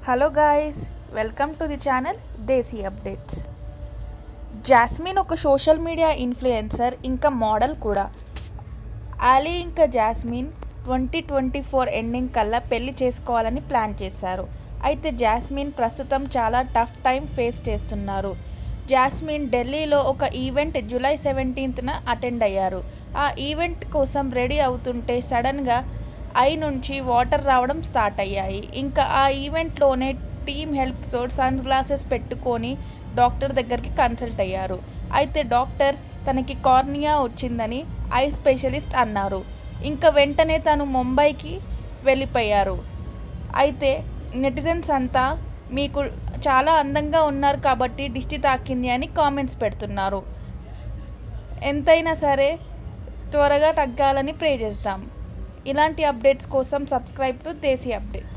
Hello guys, welcome to the channel desi updates. Jasmine ఒక social media influencer ఇంకా model కూడా. ఆలీ ఇంకా jasmine 2024 ending కల్లా పెళ్లి చేసుకోవాలని ప్లాన్ చేశారు. అయితే జాస్మిన్ ప్రస్తుతం చాలా టఫ్ టైం ఫేస్ చేస్తున్నారు. జాస్మిన్ ఢిల్లీలో ఒక ఈవెంట్ జూలై 17న అటెండ్ అయ్యారు. ఆ ఈవెంట్ కోసం రెడీ అవుతుంటే సడన్గా ఐ నుంచి వాటర్ రావడం స్టార్ట్ అయ్యాయి. ఇంకా ఆ ఈవెంట్లోనే టీమ్ హెల్ప్తో సన్ గ్లాసెస్ పెట్టుకొని డాక్టర్ దగ్గరికి కన్సల్ట్ అయ్యారు. అయితే డాక్టర్ తనకి కార్నియా వచ్చిందని ఐ స్పెషలిస్ట్ అన్నారు. ఇంకా వెంటనే తను ముంబైకి వెళ్ళిపోయారు. అయితే నెటిజన్స్ అంతా మీకు చాలా అందంగా ఉన్నారు కాబట్టి దిష్టి తాకింది అని కామెంట్స్ పెడుతున్నారు. ఎంతైనా సరే త్వరగా తగ్గాలని ప్రే చేస్తాం. ఇలాంటి అప్డేట్స్ కోసం సబ్స్క్రైబ్ టు దేశీ అప్డేట్.